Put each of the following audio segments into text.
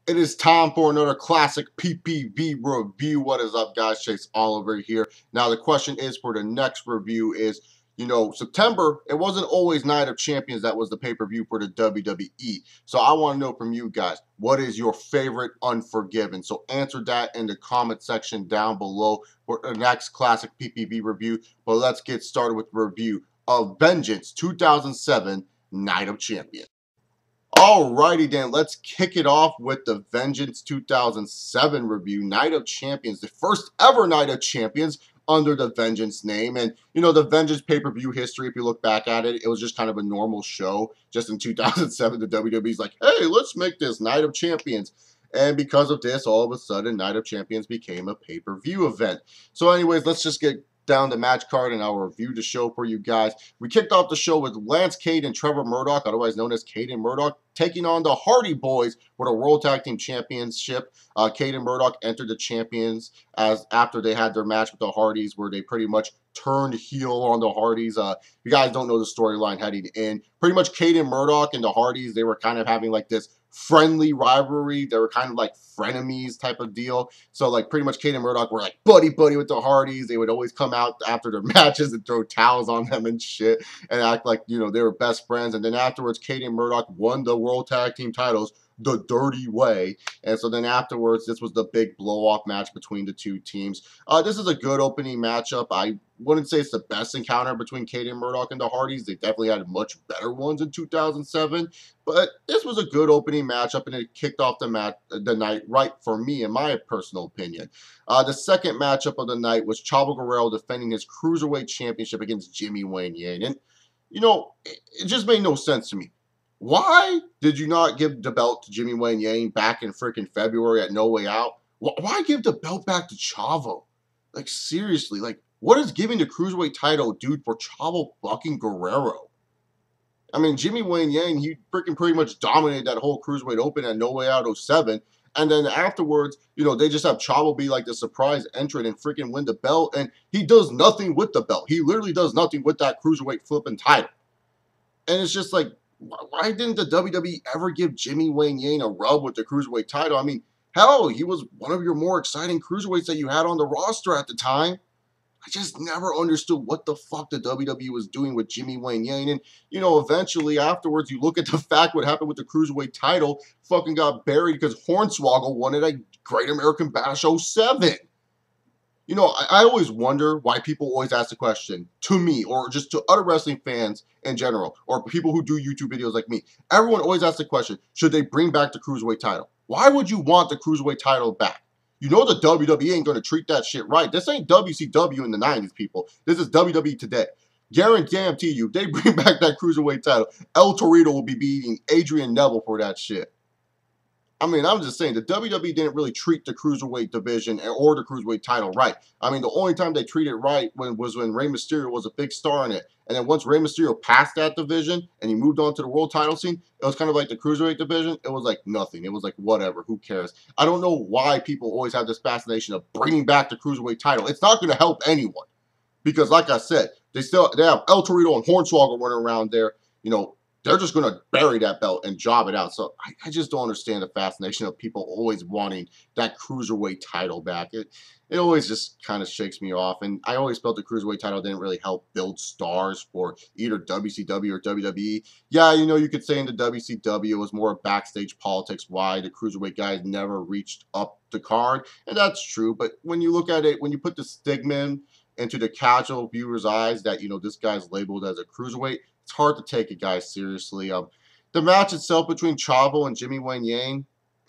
It is time for another classic PPV review. What is up, guys? Chase Oliver here. Now, the question is for the next review is, September, it wasn't always Night of Champions that was the pay-per-view for the WWE. So I want to know from you guys, what is your favorite Unforgiven? So answer that in the comment section down below for the next classic PPV review. But let's get started with the review of Vengeance 2007 Night of Champions. Alrighty then, let's kick it off with the Vengeance 2007 review, Night of Champions, the first ever Night of Champions under the Vengeance name. And, the Vengeance pay-per-view history, if you look back at it, it was just kind of a normal show. Just in 2007, the WWE's like, hey, let's make this Night of Champions. And because of this, all of a sudden, Night of Champions became a pay-per-view event. So anyways, let's just get down the match card and I'll review the show for you guys. We kicked off the show with Lance Cade and Trevor Murdoch, otherwise known as Cade and Murdoch, taking on the Hardy Boys for the World Tag Team Championship. Cade and Murdoch entered the champions after they had their match with the Hardys, where they pretty much turned heel on the Hardys. If you guys don't know the storyline heading in, pretty much Cade and Murdoch and the Hardys, they were kind of having like this friendly rivalry. They were kind of like frenemies type of deal. So like pretty much Cade and Murdoch were like buddy with the Hardys. They would always come out after their matches and throw towels on them and shit and act like, they were best friends. And then afterwards, Cade and Murdoch won the World Tag Team titles the dirty way. And so then afterwards, this was the big blow-off match between the two teams. This is a good opening matchup. I wouldn't say it's the best encounter between Cade and Murdoch and the Hardys. They definitely had much better ones in 2007. But this was a good opening matchup, and it kicked off the night right for me, in my personal opinion. The second matchup of the night was Chavo Guerrero defending his Cruiserweight Championship against Jimmy Wayne Yang. And, it just made no sense to me. Why did you not give the belt to Jimmy Wayne Yang back in freaking February at No Way Out? Why give the belt back to Chavo? Like, seriously, like, what is giving the Cruiserweight title, dude, for Chavo fucking Guerrero? I mean, Jimmy Wayne Yang, he freaking pretty much dominated that whole Cruiserweight Open at No Way Out 07. And then afterwards, they just have Chavo be like the surprise entrant and freaking win the belt. And he does nothing with the belt. He literally does nothing with that Cruiserweight flipping title. And it's just like, why didn't the WWE ever give Jimmy Wayne Yang a rub with the Cruiserweight title? I mean, hell, he was one of your more exciting Cruiserweights that you had on the roster at the time. I just never understood what the fuck the WWE was doing with Jimmy Wayne Yang. And, eventually afterwards, you look at the fact what happened with the Cruiserweight title fucking got buried because Hornswoggle won it at Great American Bash 07. I always wonder why people always ask the question to me or just to other wrestling fans in general or people who do YouTube videos like me. Everyone always asks the question, should they bring back the Cruiserweight title? Why would you want the Cruiserweight title back? The WWE ain't going to treat that shit right. This ain't WCW in the 90s, people. This is WWE today. Guarantee you, if they bring back that Cruiserweight title, El Torito will be beating Adrian Neville for that shit. I mean, I'm just saying, the WWE didn't really treat the Cruiserweight division or the Cruiserweight title right. I mean, the only time they treated it right was when Rey Mysterio was a big star in it. And then once Rey Mysterio passed that division and he moved on to the world title scene, it was kind of like the Cruiserweight division. It was like nothing. It was like, whatever, who cares? I don't know why people always have this fascination of bringing back the Cruiserweight title. It's not going to help anyone. Because like I said, they have El Torito and Hornswoggle running around there, they're just going to bury that belt and job it out. So I just don't understand the fascination of people always wanting that Cruiserweight title back. It always just kind of shakes me off. And I always felt the Cruiserweight title didn't really help build stars for either WCW or WWE. Yeah, you could say in the WCW it was more backstage politics why the Cruiserweight guys never reached up the card. And that's true. But when you look at it, when you put the stigma into the casual viewer's eyes that, this guy's labeled as a Cruiserweight, it's hard to take a guy seriously. The match itself between Chavo and Jimmy Wayne Yang,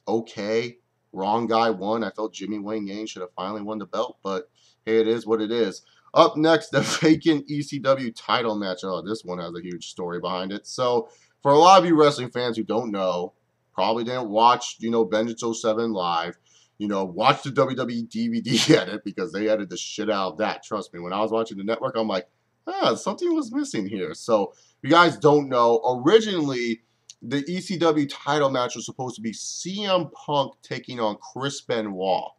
okay. Wrong guy won. I felt Jimmy Wayne Yang should have finally won the belt, but hey, it is what it is. Up next, the vacant ECW title match. Oh, this one has a huge story behind it. So, for a lot of you wrestling fans who don't know, probably didn't watch, Vengeance 07 live, watch the WWE DVD edit because they edited the shit out of that. Trust me, when I was watching the network, I'm like, something was missing here. So, if you guys don't know, originally, the ECW title match was supposed to be CM Punk taking on Chris Benoit.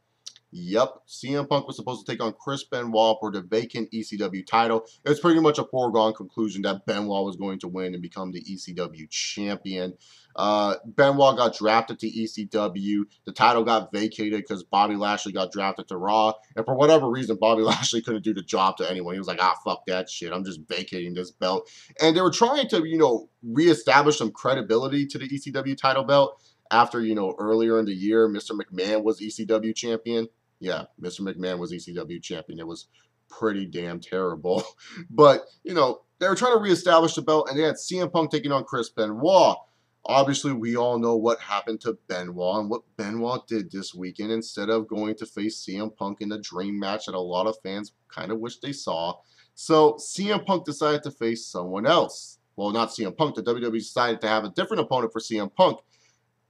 Yep, CM Punk was supposed to take on Chris Benoit for the vacant ECW title. It's pretty much a foregone conclusion that Benoit was going to win and become the ECW champion. Benoit got drafted to ECW. The title got vacated because Bobby Lashley got drafted to Raw. And for whatever reason, Bobby Lashley couldn't do the job to anyone. He was like, fuck that shit. I'm just vacating this belt. And they were trying to, reestablish some credibility to the ECW title belt after, earlier in the year, Mr. McMahon was ECW champion. Yeah, Mr. McMahon was ECW champion. It was pretty damn terrible. But, they were trying to reestablish the belt, and they had CM Punk taking on Chris Benoit. Obviously, we all know what happened to Benoit and what Benoit did this weekend. Instead of going to face CM Punk in the dream match that a lot of fans kind of wish they saw. So CM Punk decided to face someone else. Well, not CM Punk. The WWE decided to have a different opponent for CM Punk.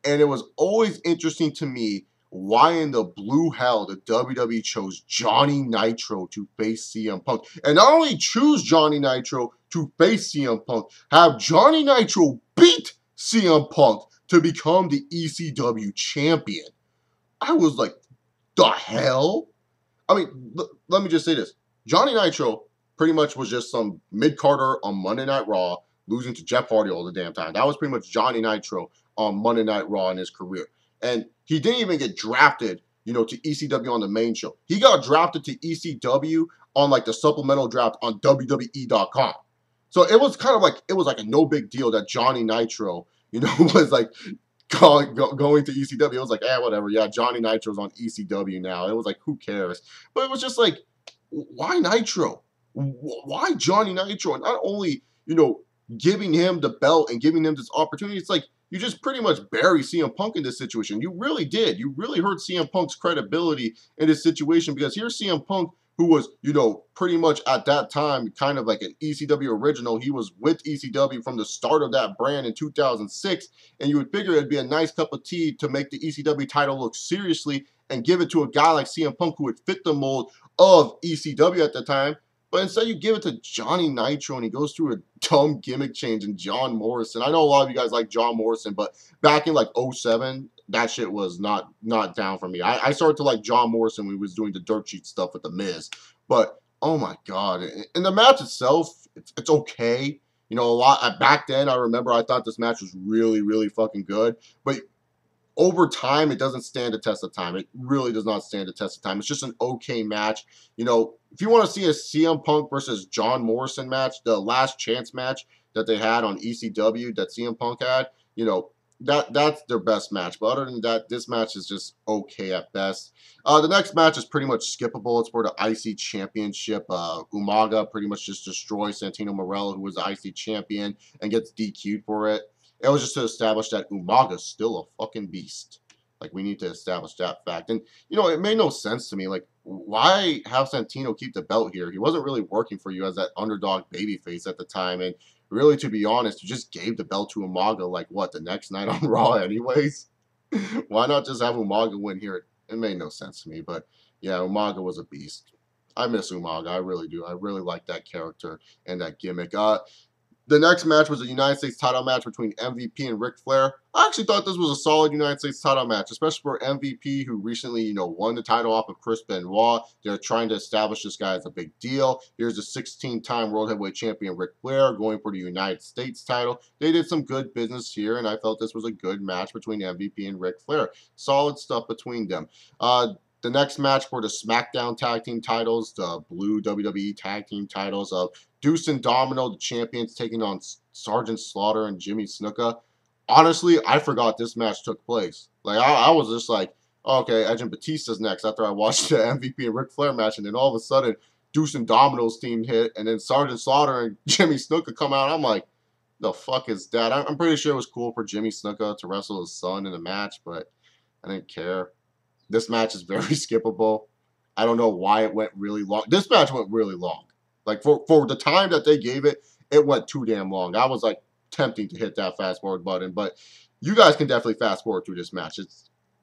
And it was always interesting to me why in the blue hell the WWE chose Johnny Nitro to face CM Punk. And not only choose Johnny Nitro to face CM Punk, have Johnny Nitro beat CM Punk to become the ECW champion. I was like, the hell? I mean, let me just say this. Johnny Nitro pretty much was just some mid-carder on Monday Night Raw, losing to Jeff Hardy all the damn time. That was pretty much Johnny Nitro on Monday Night Raw in his career. And he didn't even get drafted, to ECW on the main show. He got drafted to ECW on like the supplemental draft on WWE.com. So it was kind of like, a no big deal that Johnny Nitro, was like going to ECW. It was like, whatever. Yeah, Johnny Nitro's on ECW now. It was like, who cares? But it was just like, why Nitro? Why Johnny Nitro? And not only, giving him the belt and giving him this opportunity, it's like, you just pretty much bury CM Punk in this situation. You really did. You really hurt CM Punk's credibility in this situation, because here's CM Punk, who was, pretty much at that time kind of like an ECW original. He was with ECW from the start of that brand in 2006, and you would figure it'd be a nice cup of tea to make the ECW title look seriously and give it to a guy like CM Punk who would fit the mold of ECW at the time. But instead, you give it to Johnny Nitro, and he goes through a dumb gimmick change in John Morrison. I know a lot of you guys like John Morrison, but back in like 07, that shit was not down for me. I started to like John Morrison when he was doing the dirt sheet stuff with The Miz. But, oh my God. And the match itself, it's okay. A lot back then, I remember I thought this match was really, really fucking good. But over time, it doesn't stand the test of time. It really does not stand the test of time. It's just an okay match. If you want to see a CM Punk versus John Morrison match, the last chance match that they had on ECW that CM Punk had, that's their best match. But other than that, this match is just okay at best. The next match is pretty much skippable. It's for the IC Championship. Umaga pretty much just destroys Santino Marella, who was the IC champion, and gets DQ'd for it. It was just to establish that Umaga's still a fucking beast. Like, we need to establish that fact. And, it made no sense to me. Like, why have Santino keep the belt here? He wasn't really working for you as that underdog babyface at the time. And really, to be honest, you just gave the belt to Umaga, like, what, the next night on Raw anyways? Why not just have Umaga win here? It made no sense to me. But, yeah, Umaga was a beast. I miss Umaga. I really do. I really like that character and that gimmick. The next match was a United States title match between MVP and Ric Flair. I actually thought this was a solid United States title match, especially for MVP, who recently, won the title off of Chris Benoit. They're trying to establish this guy as a big deal. Here's the 16-time World Heavyweight Champion Ric Flair going for the United States title. They did some good business here, and I felt this was a good match between MVP and Ric Flair. Solid stuff between them. The next match for the SmackDown Tag Team titles, the blue WWE Tag Team titles of Deuce and Domino, the champions, taking on Sergeant Slaughter and Jimmy Snuka. Honestly, I forgot this match took place. Like, I was just like, okay, Edge and Batista's next after I watched the MVP and Ric Flair match, and then all of a sudden, Deuce and Domino's team hit, and then Sergeant Slaughter and Jimmy Snuka come out. I'm like, the fuck is that? I'm pretty sure it was cool for Jimmy Snuka to wrestle his son in the match, but I didn't care. This match is very skippable. I don't know why it went really long. This match went really long. Like, for the time that they gave it, it went too damn long. I was, like, tempting to hit that fast forward button, but you guys can definitely fast forward through this match.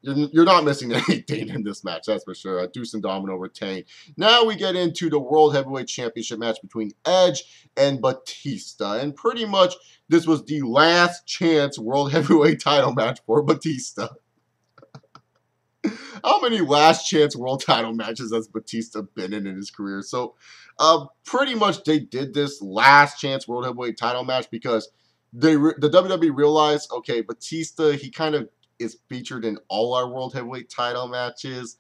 You're not missing anything in this match, that's for sure. Deuce and Domino retain. Now we get into the World Heavyweight Championship match between Edge and Batista. And pretty much, this was the last chance World Heavyweight title match for Batista. How many last chance world title matches has Batista been in his career? So, pretty much they did this last chance world heavyweight title match because the WWE realized, okay, Batista, he kind of is featured in all our world heavyweight title matches.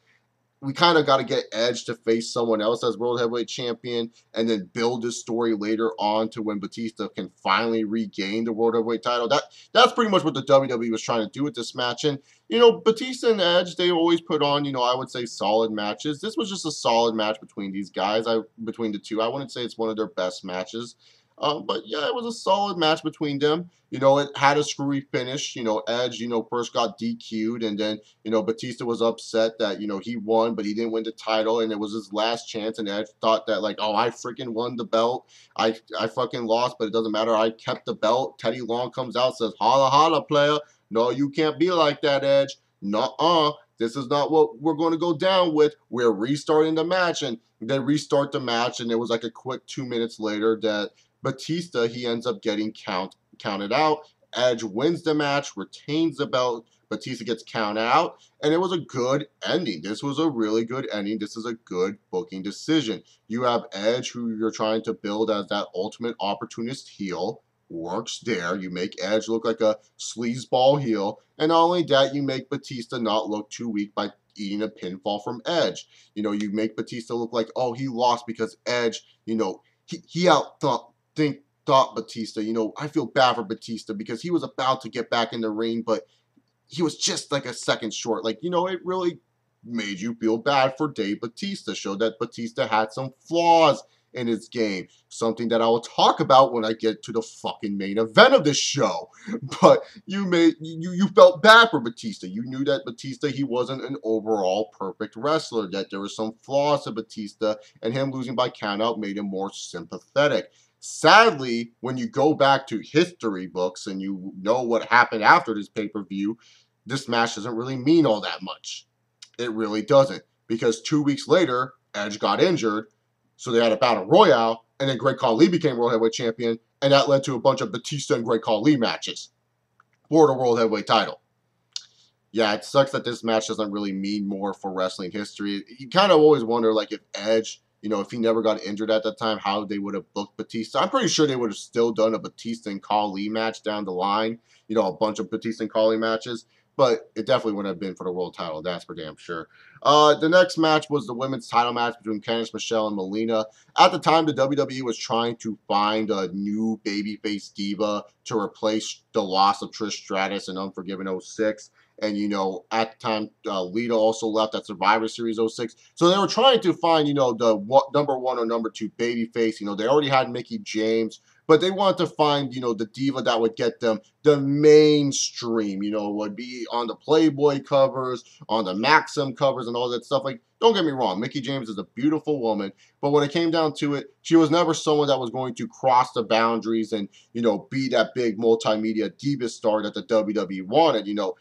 We kind of got to get Edge to face someone else as World Heavyweight Champion and then build this story later on to when Batista can finally regain the World Heavyweight title. That's pretty much what the WWE was trying to do with this match. And, you know, Batista and Edge, they always put on, you know, I would say solid matches. This was just a solid match between these guys, between the two. I wouldn't say it's one of their best matches. But yeah, it was a solid match between them. You know, it had a screwy finish. You know, Edge, you know, first got DQ'd, and then, you know, Batista was upset that, you know, he won, but he didn't win the title, and it was his last chance, and Edge thought that, like, oh, I freaking won the belt. I fucking lost, but it doesn't matter. I kept the belt. Teddy Long comes out, says, holla, holla, player. No, you can't be like that, Edge. Nuh-uh. This is not what we're going to go down with. We're restarting the match, and they restart the match, and it was like a quick 2 minutes later that Batista, he ends up getting counted out. Edge wins the match, retains the belt. Batista gets counted out, and it was a good ending. This was a really good ending. This is a good booking decision. You have Edge, who you're trying to build as that ultimate opportunist heel, works there. You make Edge look like a sleazeball heel, and not only that, you make Batista not look too weak by eating a pinfall from Edge. You know, you make Batista look like, oh, he lost because Edge, you know, he thought Batista, you know, I feel bad for Batista because he was about to get back in the ring, but he was just like a second short. Like, you know, it really made you feel bad for Dave Batista. Showed that Batista had some flaws in his game. Something that I will talk about when I get to the fucking main event of this show. But you felt bad for Batista. You knew that Batista, he wasn't an overall perfect wrestler, that there were some flaws to Batista, and him losing by countout made him more sympathetic. Sadly, when you go back to history books and you know what happened after this pay-per-view, this match doesn't really mean all that much. It really doesn't. Because 2 weeks later, Edge got injured, so they had a battle royale, and then Great Khali became World Heavyweight Champion, and that led to a bunch of Batista and Great Khali matches for the World Heavyweight title. Yeah, it sucks that this match doesn't really mean more for wrestling history. You kind of always wonder, like, if Edge, you know, if he never got injured at that time, how they would have booked Batista. I'm pretty sure they would have still done a Batista and Khali match down the line. You know, a bunch of Batista and Khali matches. But it definitely wouldn't have been for the world title. That's for damn sure. The next match was the women's title match between Candice Michelle and Molina. At the time, the WWE was trying to find a new babyface diva to replace the loss of Trish Stratus in Unforgiven 06. And, you know, at the time, Lita also left at Survivor Series 06. So they were trying to find, you know, the number one or number two babyface. You know, they already had Mickie James, but they wanted to find, you know, the diva that would get them the mainstream, you know, would be on the Playboy covers, on the Maxim covers and all that stuff. Like, don't get me wrong, Mickie James is a beautiful woman, but when it came down to it, she was never someone that was going to cross the boundaries and, you know, be that big multimedia diva star that the WWE wanted, you know.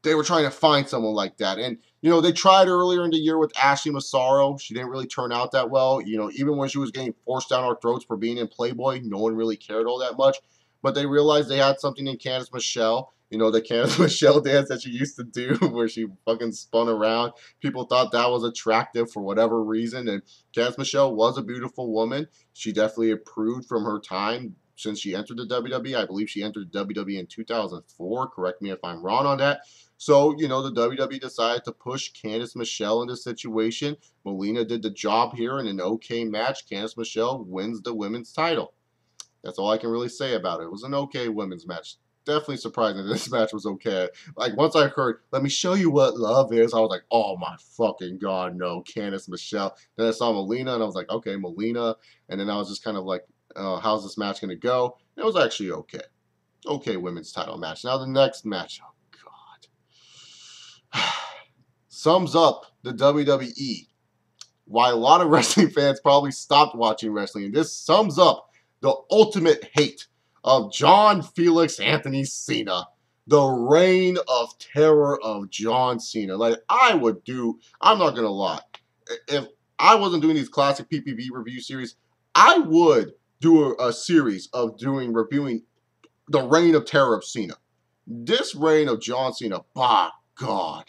They were trying to find someone like that. And, you know, they tried earlier in the year with Ashley Massaro. She didn't really turn out that well. You know, even when she was getting forced down our throats for being in Playboy, no one really cared all that much. But they realized they had something in Candice Michelle. You know, the Candice Michelle dance that she used to do where she fucking spun around. People thought that was attractive for whatever reason. And Candice Michelle was a beautiful woman. She definitely improved from her time since she entered the WWE. I believe she entered the WWE in 2004. Correct me if I'm wrong on that. So, you know, the WWE decided to push Candice Michelle in this situation. Molina did the job here in an okay match. Candice Michelle wins the women's title. That's all I can really say about it. It was an okay women's match. Definitely surprising that this match was okay. Like, once I heard, let me show you what love is, I was like, oh my fucking God, no, Candice Michelle. Then I saw Molina, and I was like, okay, Molina. And then I was just kind of like, how's this match going to go? And it was actually okay. Okay women's title match. Now the next match. Sums up the WWE. Why a lot of wrestling fans probably stopped watching wrestling. And this sums up the ultimate hate of John Felix Anthony Cena. The reign of terror of John Cena. Like, I'm not going to lie. If I wasn't doing these classic PPV review series, I would do a series of reviewing the reign of terror of Cena. This reign of John Cena, by God,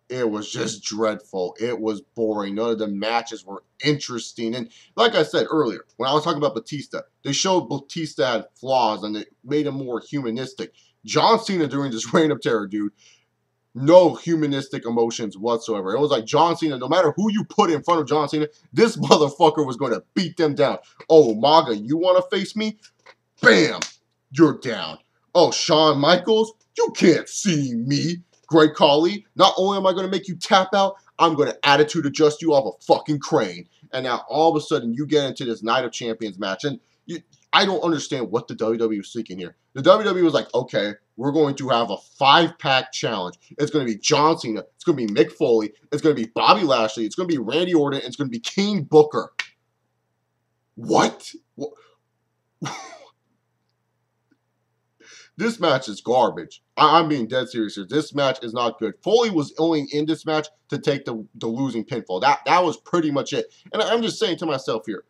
it was just dreadful. It was boring. None of the matches were interesting. And like I said earlier, when I was talking about Batista, they showed Batista had flaws and it made him more humanistic. John Cena during this reign of terror, dude, no humanistic emotions whatsoever. It was like John Cena, no matter who you put in front of John Cena, this motherfucker was going to beat them down. Oh, MAGA, you want to face me? Bam, you're down. Oh, Shawn Michaels, you can't see me. Great Khali, not only am I going to make you tap out, I'm going to attitude adjust you off a fucking crane. And now all of a sudden you get into this Night of Champions match. And I don't understand what the WWE was seeking here. The WWE was like, okay, we're going to have a 5-pack challenge. It's going to be John Cena. It's going to be Mick Foley. It's going to be Bobby Lashley. It's going to be Randy Orton. And it's going to be King Booker. What? This match is garbage. I'm being dead serious here. This match is not good. Foley was only in this match to take the losing pinfall. That was pretty much it. And I'm just saying to myself here,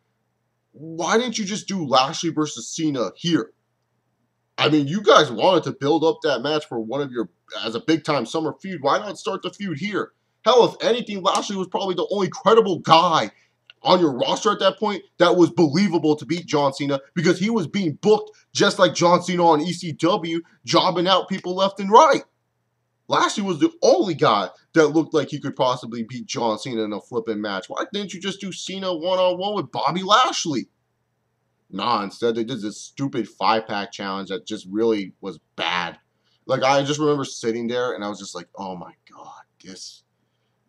why didn't you just do Lashley versus Cena here? I mean, you guys wanted to build up that match for one of your, as a big-time summer feud. Why not start the feud here? Hell, if anything, Lashley was probably the only credible guy on your roster at that point that was believable to beat John Cena because he was being booked just like John Cena on ECW, jobbing out people left and right. Lashley was the only guy that looked like he could possibly beat John Cena in a flipping match. Why didn't you just do Cena one-on-one with Bobby Lashley? Nah, instead they did this stupid 5-pack challenge that just really was bad. Like, I just remember sitting there and I was just like, oh my god, this...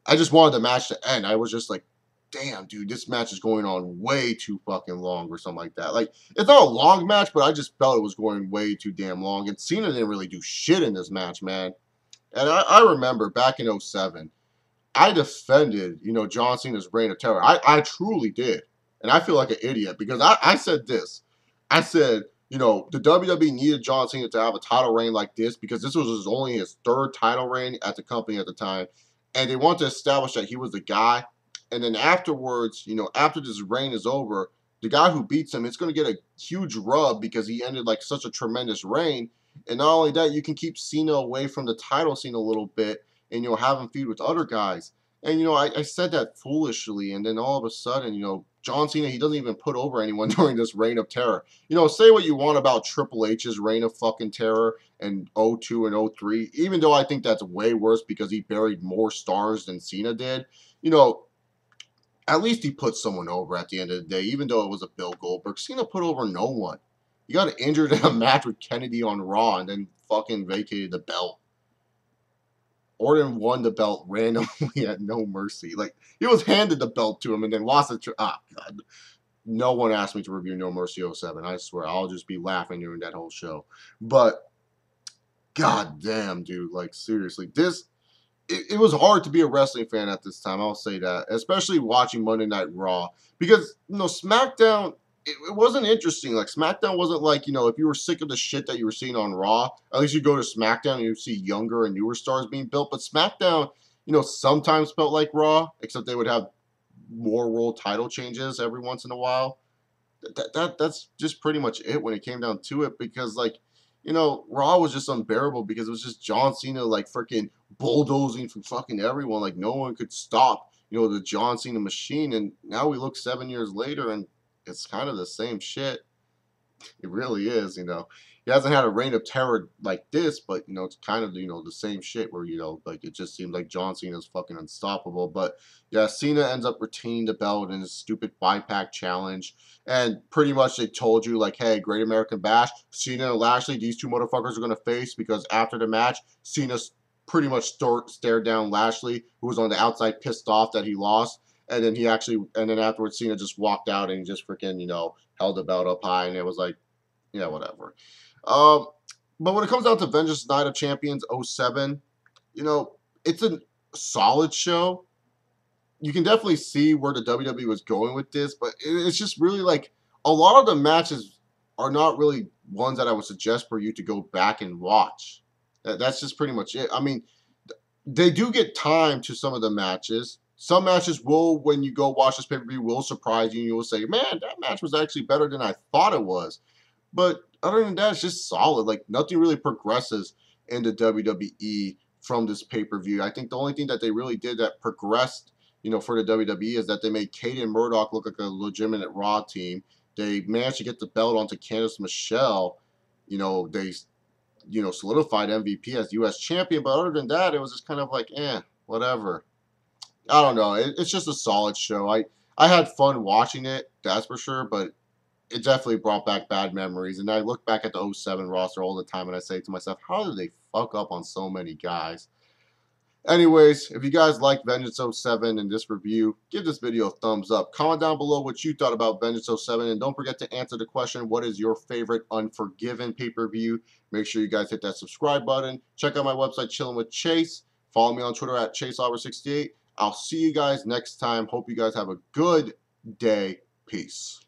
I just wanted the match to end. I was just like, damn, dude, this match is going on way too fucking long or something like that. Like, it's not a long match, but I just felt it was going way too damn long. And Cena didn't really do shit in this match, man. And I remember back in 07, I defended, John Cena's reign of terror. I truly did. And I feel like an idiot because I said this. I said, the WWE needed John Cena to have a title reign like this because this was only his 3rd title reign at the company at the time. And they wanted to establish that he was the guy. And then afterwards, after this reign is over, the guy who beats him, it's going to get a huge rub because he ended like such a tremendous reign. And not only that, you can keep Cena away from the title scene a little bit and, have him feud with other guys. And, I said that foolishly. And then all of a sudden, John Cena, he doesn't even put over anyone during this reign of terror. Say what you want about Triple H's reign of fucking terror in 02 and 03. Even though I think that's way worse because he buried more stars than Cena did. At least he put someone over at the end of the day, even though it was a Bill Goldberg. Cena put over no one. He got injured in a match with Kennedy on Raw and then fucking vacated the belt. Orton won the belt randomly at No Mercy. Like, he was handed the belt to him and then lost it to... Ah, God. No one asked me to review No Mercy 07. I swear, I'll just be laughing during that whole show. But, god damn, dude. Like, seriously. It was hard to be a wrestling fan at this time, I'll say that. Especially watching Monday Night Raw. Because, SmackDown... It wasn't interesting. Like, SmackDown wasn't like, if you were sick of the shit that you were seeing on Raw, at least you go to SmackDown and you see younger and newer stars being built. But SmackDown, sometimes felt like Raw, except they would have more world title changes every once in a while. That's just pretty much it when it came down to it. Because, like, Raw was just unbearable because it was just John Cena, like, freaking bulldozing from fucking everyone. Like, no one could stop, the John Cena machine. And now we look 7 years later and it's kind of the same shit. It really is, He hasn't had a reign of terror like this, but, it's kind of, the same shit where, like, it just seems like John Cena's fucking unstoppable. But, yeah, Cena ends up retaining the belt in his stupid 5-pack challenge. And pretty much they told you, like, hey, Great American Bash, Cena and Lashley, these two motherfuckers are going to face because after the match, Cena pretty much stared down Lashley, who was on the outside pissed off that he lost. And then afterwards, Cena just walked out and he just freaking, held the belt up high. And it was like, yeah, whatever. But when it comes down to Vengeance Night of Champions 07, it's a solid show. You can definitely see where the WWE was going with this. But it's just really like a lot of the matches are not really ones that I would suggest for you to go back and watch. That's just pretty much it. I mean, they do get time to some of the matches. Some matches will, when you go watch this pay-per-view, will surprise you. And you will say, man, that match was actually better than I thought it was. But other than that, it's just solid. Like, nothing really progresses in the WWE from this pay-per-view. I think the only thing that they really did that progressed, you know, for the WWE is that they made Hayden and Murdoch look like a legitimate Raw team. They managed to get the belt onto Candice Michelle. You know, they, you know, solidified MVP as U.S. champion. But other than that, it was just kind of like, whatever. I don't know. It's just a solid show. I had fun watching it, that's for sure. But it definitely brought back bad memories. And I look back at the 07 roster all the time and I say to myself, how did they fuck up on so many guys? Anyways, if you guys like Vengeance 07 and this review, give this video a thumbs up. Comment down below what you thought about Vengeance 07. And don't forget to answer the question, what is your favorite Unforgiven pay-per-view? Make sure you guys hit that subscribe button. Check out my website, Chillin' with Chase. Follow me on Twitter at ChaseOver68. I'll see you guys next time. Hope you guys have a good day. Peace.